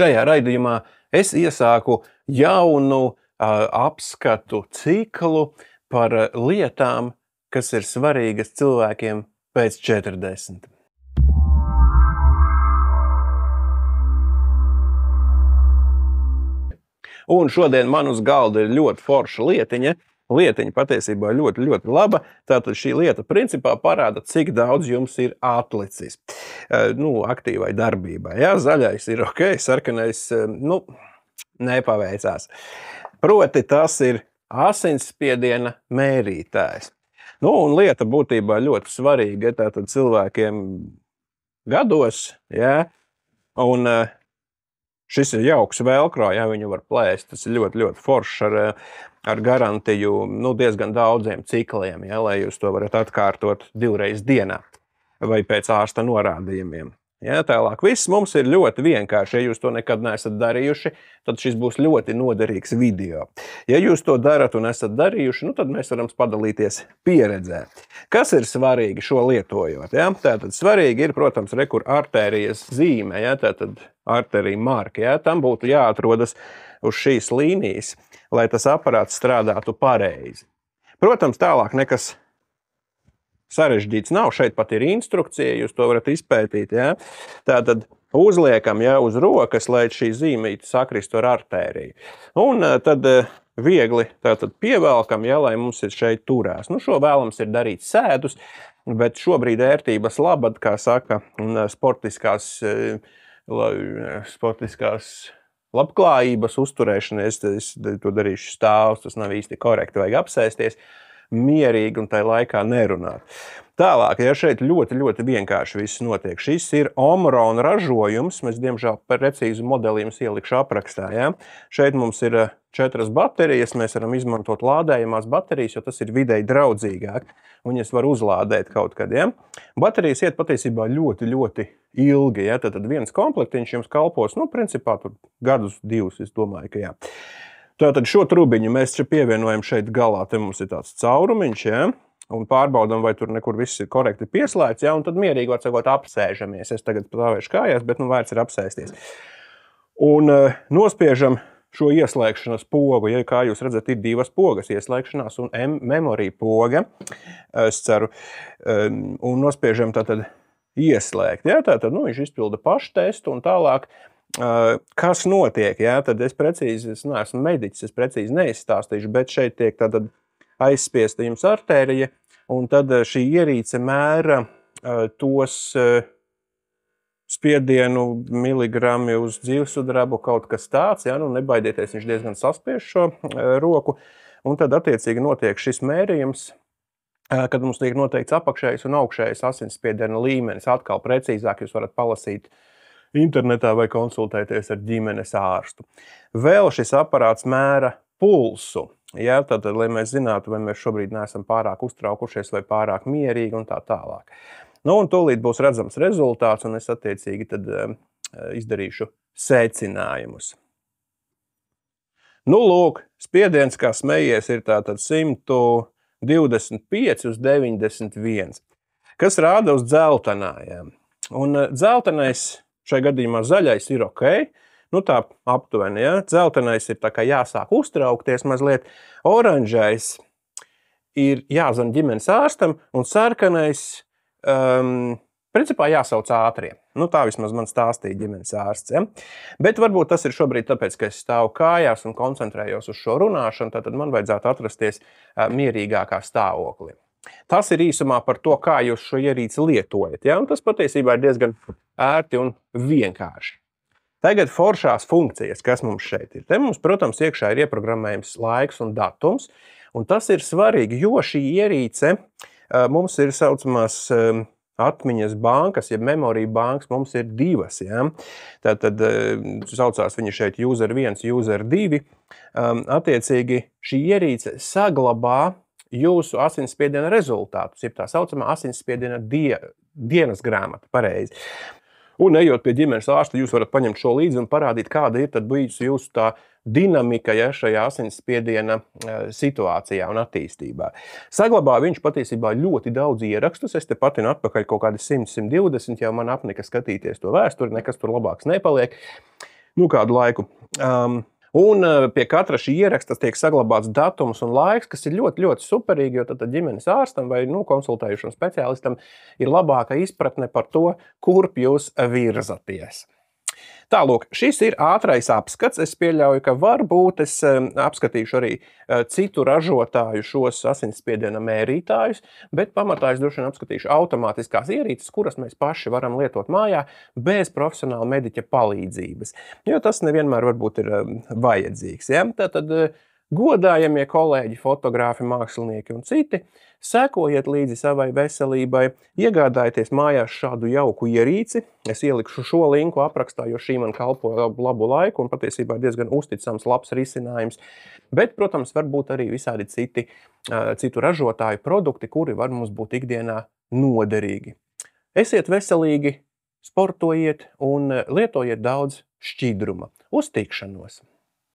Šajā raidījumā es iesāku jaunu apskatu ciklu par lietām, kas ir svarīgas cilvēkiem pēc 40. Un šodien man uz galda ir ļoti forša lietiņa. Lietiņa patiesībā ļoti laba. Tātad šī lieta principā parāda, cik daudz jums ir atlicis. Aktīvai darbībai. Jā, zaļais ir ok, sarkanais, nepaveicās. Proti tas ir asinsspiediena mērītājs. Un lieta būtībā ļoti svarīga tātad cilvēkiem gados, jā. Un šis ir jauks velkro, ja viņu var plēst. Tas ir ļoti foršs ar garantiju diezgan daudziem cikliem, ja, lai jūs to varat atkārtot 2 reizes dienā vai pēc ārsta norādījumiem. Ja, tālāk viss mums ir ļoti vienkārši. Ja jūs to nekad neesat darījuši, tad šis būs ļoti noderīgs video. Ja jūs to darat un esat darījuši, tad mēs varam padalīties pieredzē. Kas ir svarīgi šo lietojot? Ja? Tātad svarīgi ir, protams, rekur artērijas zīme, ja? Tātad arterija marka. Ja? Tam būtu jāatrodas uz šīs līnijas, lai tas aparāts strādātu pareizi. Protams, tālāk nekas sarežģīts nav. Šeit pat ir instrukcija, jūs to varat izpētīt. Ja? Tātad uzliekam uz rokas, lai šī zīmīte sakristu ar artēriju. Un tad viegli pievelkam, lai mums ir šeit turās. Šo vēlams ir darīt sēdus, bet šobrīd ērtības labad, kā saka, un sportiskās labklājības uzturēšana, es to darīšu stāvus, tas nav īsti korekti, vajag apsēsties mierīgi un tai laikā nerunāt. Tālāk, ja šeit ļoti vienkārši viss notiek. Šis ir Omron ražojums, mēs diemžēl precīzu modeli jums ielikšu aprakstā. Ja? Šeit mums ir 4 baterijas, mēs varam izmantot lādējamās baterijas, jo tas ir videi draudzīgāk, un es varu uzlādēt kaut kad. Ja? Baterijas iet patiesībā ļoti ilgi, ja? Tad viens komplektiņš jums kalpos, principā tur gadus 2, es domāju, ka jā. Tātad šo trubiņu mēs pievienojam šeit galā, te mums ir tāds caurumiņš, ja? Un pārbaudam, vai tur nekur viss ir korekti pieslēgts, ja? Un tad mierīgi, var sakot, apsēžamies. Es tagad stāvēšu kājās, bet vērts ir apsēsties. Un nospiežam šo ieslēgšanas pogu, ja, kā jūs redzat, ir 2 pogas ieslēgšanās un memory poga, es ceru, un nospiežam tātad ieslēgt, ja? Tātad, viņš izpilda paštestu un tālāk. Kas notiek, ja? Tad es neesmu mediķis, es precīzi neizstāstīšu, bet šeit tiek tātad aizspiesta jums artērija, un tad šī ierīce mēra tos spiedienu miligrami uz dzīvesudrabu, kaut kas tāds, ja? Nebaidieties, viņš diezgan saspiež šo roku, un tad attiecīgi notiek šis mērījums, kad mums tiek noteikts apakšējais un augšējais asinsspiediena līmenis. Atkal precīzāk jūs varat palasīt internetā vai konsultēties ar ģimenes ārstu. Vēl šis aparāts mēra pulsu, ja? Tad, lai mēs zinātu, vai mēs šobrīd neesam pārāk uztraukušies vai pārāk mierīgi un tā tālāk. Un tūlīt būs redzams rezultāts, un es attiecīgi tad izdarīšu secinājumus. Lūk, spiediens, kā smejies, ir tātad 125 uz 91, kas rāda uz dzeltenājiem. Un dzeltenais, šai gadījumā zaļais ir ok, tā aptuveni, ja? Dzeltenais ir tā kā jāsāk uztraukties mazliet, oranžais ir jāzvan ģimenes ārstam, un sarkanais principā jāsauc ātrie. Tā vismaz man stāstīja ģimenes ārsts. Ja? Bet varbūt tas ir šobrīd tāpēc, ka es stāvu kājās un koncentrējos uz šo runāšanu, tad man vajadzētu atrasties mierīgākā stāvoklī. Tas ir īsumā par to, kā jūs šo ierīci lietojat. Ja? Un tas patiesībā ir diezgan ērti un vienkārši. Tagad foršās funkcijas, kas mums šeit ir. Te mums, protams, iekšā ir ieprogrammējums laiks un datums, un tas ir svarīgi, jo šī ierīce mums ir saucamās atmiņas bankas, ja memory bankas mums ir 2. Ja? Tātad saucās viņa šeit user 1, user 2. Attiecīgi šī ierīce saglabā jūsu asinsspiediena rezultātus, ir tā saucamā asinsspiediena dienas grāmata, pareizi. Un ejot pie ģimenes ārsta, jūs varat paņemt šo līdzi un parādīt, kāda ir tad bijusi jūsu tā dinamika, ja, šajā asinsspiediena situācijā un attīstībā. Saglabā viņš patiesībā ļoti daudz ierakstus, es te patinu atpakaļ kaut kādi 100, 120, jau man apnika skatīties to vēsturi, nekas tur labāks nepaliek. kādu laiku. Un pie katra šī ieraksta tiek saglabāts datums un laiks, kas ir ļoti, ļoti superīgi, jo tad ģimenes ārstam vai konsultējušam speciālistam ir labāka izpratne par to, kurp jūs virzaties. Tālūk, šis ir ātrais apskats. Es pieļauju, ka varbūt es apskatīšu arī citu ražotāju šos asinsspiediena mērītājus, bet pamatā es droši vien apskatīšu automātiskās ierīces, kuras mēs paši varam lietot mājā bez profesionāla mediķa palīdzības, jo tas nevienmēr varbūt ir vajadzīgs. Ja? Tātad godājamie kolēģi, fotogrāfi, mākslinieki un citi, sekojiet līdzi savai veselībai, iegādājieties mājās šādu jauku ierīci. Es ielikšu šo linku aprakstā, jo šī man kalpo labu laiku un patiesībā diezgan uzticams, labs risinājums. Bet, protams, var būt arī visādi citu ražotāju produkti, kuri var mums būt ikdienā noderīgi. Esiet veselīgi, sportojiet un lietojiet daudz šķidruma. Uz tikšanos!